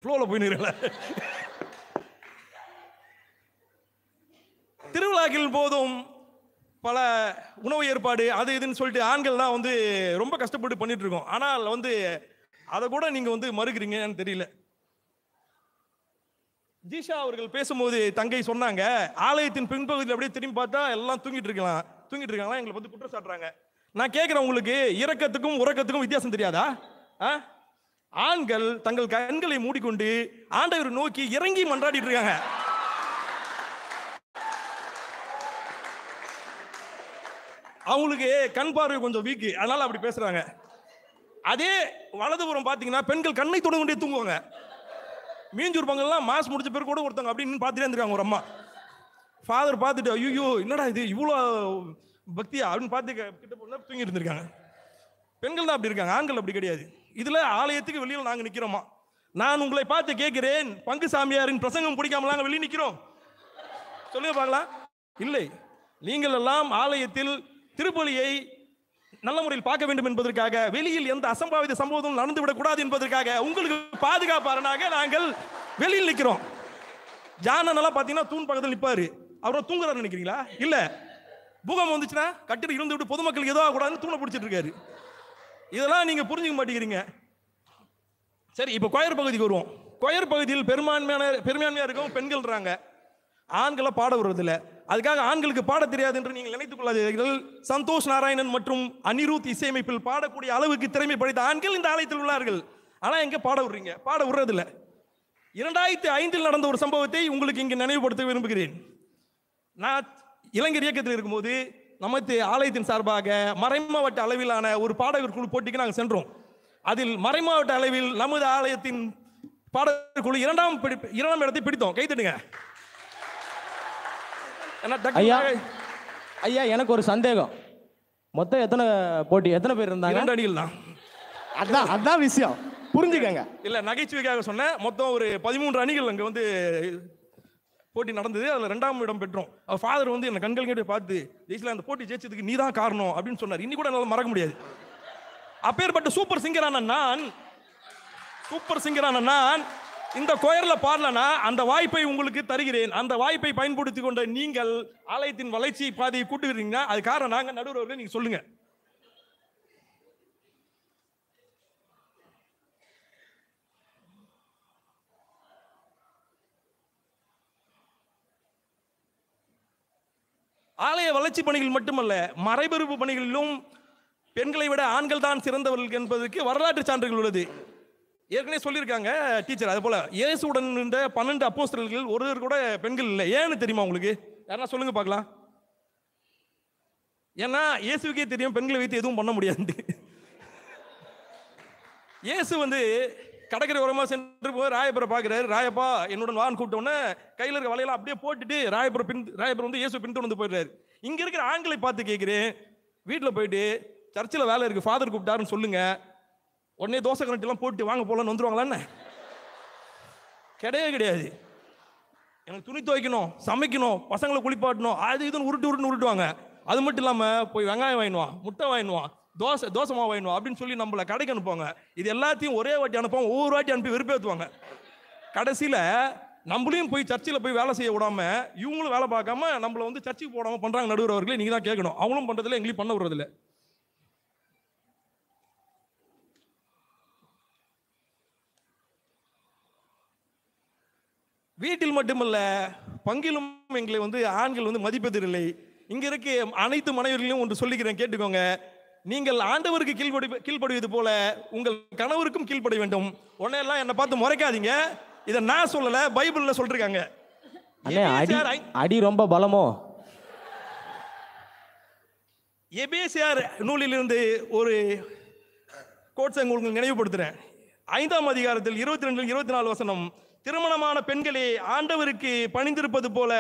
ஃப்ளோவில் போயிடுறீங்களா? திருவிழாக்கள் போதும் பல உணவு ஏற்பாடு அது இதுன்னு சொல்லிட்டு ஆண்கள் தான் வந்து ரொம்ப கஷ்டப்பட்டு பண்ணிட்டு இருக்கோம். ஆனால் வந்து அதை கூட நீங்க வந்து மறுக்கிறீங்கன்னு தெரியல. ஜீஷா அவர்கள் பேசும்போது தங்கை சொன்னாங்க, ஆலயத்தின் பின்பகுதியில் அப்படியே திரும்பி பார்த்தா எல்லாம் தூங்கிட்டு இருக்காங்களா எங்களை வந்து குற்றம் சாட்டுறாங்க. நான் கேட்கிறேன், உங்களுக்கு இரக்கத்துக்கும் உறக்கத்துக்கும் வித்தியாசம் தெரியாதா? ஆண்கள் தங்கள் கண்களை மூடிக்கொண்டு ஆண்டவர் நோக்கி இறங்கி மன்றாடிட்டு இருக்காங்க. அவங்களுக்கு கண் பார்வை கொஞ்சம் வீக்கு, அதனால அப்படி பேசுறாங்க. அதே வலதுபுறம் பாத்தீங்கன்னா பெண்கள் கண்ணை தொட கொண்டே தூங்குவாங்க. மீஞ்சூர் பங்கெல்லாம் மாஸ் முடிச்ச பேர் கூட ஒருத்தவங்க அப்படின்னு பார்த்துட்டே இருந்திருக்காங்க. ஒரு அம்மா ஃபாதர் பார்த்துட்டு ஐயோ என்னடா இது இவ்வளோ பக்தியா அப்படின்னு பார்த்து கிட்ட போனா தூங்கி இருந்திருக்காங்க. பெண்கள் தான் அப்படி இருக்காங்க, ஆண்கள் அப்படி கிடையாது. இதுல ஆலயத்துக்கு வெளியில் நாங்க நிக்கிறோமா? நான் உங்களை பார்த்து கேட்கிறேன், பங்கு சாமியாரின் பிரசங்கம் பிடிக்காமலாம் வெளியே நிக்கிறோம்? சொல்லுங்க பார்க்கலாம். இல்லை, நீங்கள் எல்லாம் ஆலயத்தில் திருப்பலியை நல்ல முறையில் பார்க்க வேண்டும் என்பதற்காக, வெளியில் எந்த அசம்பாவித சம்பவம் நடந்துவிடக் கூடாது என்பதற்காக, உங்களுக்கு பாதுகாப்பாளனாக நாங்கள் வெளியில் நிற்கிறோம். ஜானனெல்லாம் பார்த்தீங்கன்னா தூண் பக்கத்தில் நிற்பாரு. அவரை தூங்குறாரு நினைக்கிறீங்களா? இல்ல, பூகம்பம் வந்துச்சுன்னா கட்டிட இருந்து விட்டு பொதுமக்களுக்கு ஏதோ கூடாதுன்னு தூணை பிடிச்சிட்டு இருக்காரு. இதெல்லாம் நீங்க புரிஞ்சுக்க மாட்டேங்கிறீங்க. சரி, இப்போ கொயர் பகுதிக்கு வருவோம். கொயர் பகுதியில் பெரும்பான்மையா இருக்கும் பெண்கள்ன்றாங்க, ஆண்களை பாட வருவதில்லை. அதுக்காக ஆண்களுக்கு பாட தெரியாது என்று நீங்கள் நினைத்துக் கொள்ளாதீர்கள். சந்தோஷ் நாராயணன் மற்றும் அனிருத் இசையமைப்பில் பாடக்கூடிய அளவுக்கு திறமை படைத்த ஆண்கள் இந்த ஆலயத்தில் உள்ளார்கள். ஆனால் எங்க பாட விடுறீங்க? பாட விடுறதில்லை. 2005 நடந்த ஒரு சம்பவத்தை உங்களுக்கு இங்கு நினைவுபடுத்த விரும்புகிறேன். நான் இளைஞர் இயக்கத்தில் இருக்கும்போது நமது ஆலயத்தின் சார்பாக மறைமாவட்ட அளவிலான ஒரு பாடகர் குழு போட்டிக்கு நாங்கள் சென்றோம். அதில் மறைமாவட்ட அளவில் நமது ஆலயத்தின் பாடகர் குழு இரண்டாம் இடத்தை பிடித்தோம். கைத்தட்டுங்க. ஐயா, எனக்கு ஒரு சந்தேகம். மொத்தம் எத்தனை போட்டி, எத்தனை பேர் இருந்தாங்க? 2 அணிகள் தான். அதான் விஷயம், புரிஞ்சுக்கங்க. இல்ல, நகைச்சுவைக்காக சொன்னேன். மொத்தம் ஒரு 13 அணிகள் அங்க வந்து போட்டி நடந்தது. அதுல 2ஆம் இடம் பெற்றோம். ஃபாதர் வந்து என்ன கண்கள் கேட்டு பார்த்து, ஜெயிச்சல அந்த போட்டி ஜெயிச்சதுக்கு நீ தான் காரணம் அப்படின்னு சொன்னார். இன்னி கூட என்னால மறக்க முடியாது. அப்பேற்பட்ட சூப்பர் சிங்கரான நான் இந்த கோயர்ல பாடலனா அந்த வாய்ப்பை உங்களுக்கு தருகிறேன். அந்த வாய்ப்பை பயன்படுத்தி கொண்ட நீங்கள் ஆலயத்தின் வளர்ச்சி பாதையை கூட்டுகிறீங்கன்னா அது காரணம் நாங்க நடுவர்கள். நீங்க சொல்லுங்க. ஆலய வளர்ச்சி பணிகள் மட்டுமல்ல, மறைபெறுப்பு பணிகளிலும் பெண்களை விட ஆண்கள் தான் சிறந்தவர்கள் என்பதற்கு வரலாற்று சான்றுகள் உள்ளது. ஏற்கனவே சொல்லியிருக்காங்க டீச்சர். அது போல இயேசுடன் இருந்த 12 அப்போஸ்தலர்கள் ஒருவர் கூட பெண்கள் இல்லை. ஏன்னு தெரியுமா உங்களுக்கு? யாரா சொல்லுங்க பார்க்கலாம். ஏன்னா இயேசுக்கே தெரியும் பெண்களை வைத்து எதுவும் பண்ண முடியாது. இயேசு வந்து கடற்கரை ஓரமா சென்று போய் ராயப்பரை பார்க்கிறாரு. ராயப்பா என்னுடன் வான்னு கூப்பிட்டோன்னே கையில் இருக்க வலையெல்லாம் அப்படியே போட்டுட்டு ராயப்பர் வந்து இயேசு பின்தொடர்ந்து போயிடுறாரு. இங்க இருக்கிற ஆண்களை பார்த்து கேட்கிறேன், வீட்டில் போயிட்டு சர்ச்சில் வேலை இருக்கு, ஃபாதர் கூப்பிட்டாருன்னு சொல்லுங்க, உடனே தோசை கரண்ட்லாம் போட்டு வாங்க போலான்னு வந்துருவாங்களான்னு? கிடையாது. எனக்கு துணி துவைக்கணும், சமைக்கணும், பசங்களை குளிப்பாட்டணும், அது இதுன்னு உருட்டுவாங்க. அது மட்டும் இல்லாமல் போய் வெங்காயம் வாங்கினுவான், முட்டை வாங்கினுவான், தோசை மாவு வாங்கினுவான் அப்படின்னு சொல்லி நம்மளை கடைக்கு அனுப்புவாங்க. இது எல்லாத்தையும் ஒரே வாட்டி அனுப்புவாங்க, ஒவ்வொரு வாட்டி அனுப்பி வெறுப்பேற்றுவாங்க. கடைசியில் நம்மளையும் போய் சர்ச்சில் போய் வேலை செய்ய விடாம, இவங்களும் வேலை பார்க்காம நம்மளை வந்து சர்ச்சுக்கு போடாமல் பண்ணுறாங்க நடுவர் அவர்களே. நீங்கள் தான் கேட்கணும். அவங்களும் பண்ணுறதில்ல, எங்களையும் பண்ண விடுறதில்ல. வீட்டில் மட்டுமல்ல, பங்கிலும் எங்களை வந்து ஆண்கள் வந்து மதிப்பதில்லை. இங்க இருக்க அனைத்து மனைவர்களையும் ஒன்று சொல்லிக்கிறேன், கேட்டுக்கோங்க. நீங்கள் ஆண்டவருக்கு கீழ்ப்படிவது போல உங்கள் கணவருக்கும் கீழ்ப்பட வேண்டும். உடனே எல்லாம் என்னை பார்த்து முறைக்காதீங்க. இதை நான் சொல்லல, பைபிள்ல சொல்றாங்க. அடி ரொம்ப பலமோ? எபேசியார் நூலிலிருந்து ஒரு கோட்ஸை உங்களுக்கு நினைவுபடுத்துறேன். 5ஆம் அதிகாரத்தில் 22-24 வசனம், திருமணமான பெண்களே ஆண்டவருக்கு பணிந்திருப்பது போல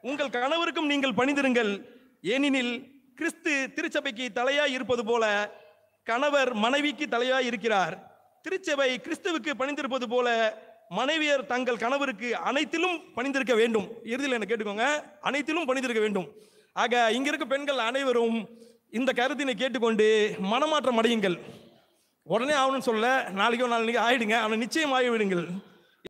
உங்கள் கணவருக்கும் நீங்கள் பணிந்திருங்கள். ஏனெனில் கிறிஸ்து திருச்சபைக்கு தலையாய் இருப்பது போல கணவர் மனைவிக்கு தலையாய் இருக்கிறார். திருச்சபை கிறிஸ்துவுக்கு பணிந்திருப்பது போல மனைவியர் தங்கள் கணவருக்கு அனைத்திலும் பணிந்திருக்க வேண்டும். இறுதியில் என்ன கேட்டுக்கோங்க, அனைத்திலும் பணிந்திருக்க வேண்டும். ஆக இங்க இருக்க பெண்கள் அனைவரும் இந்த கருத்தினை கேட்டுக்கொண்டு மனமாற்றம் அடையுங்கள். உடனே ஆகணும்னு சொல்ல, நாளைக்கோ நாளைக்கு ஆயிடுங்க, அவனை நிச்சயம் ஆகி விடுங்கள்.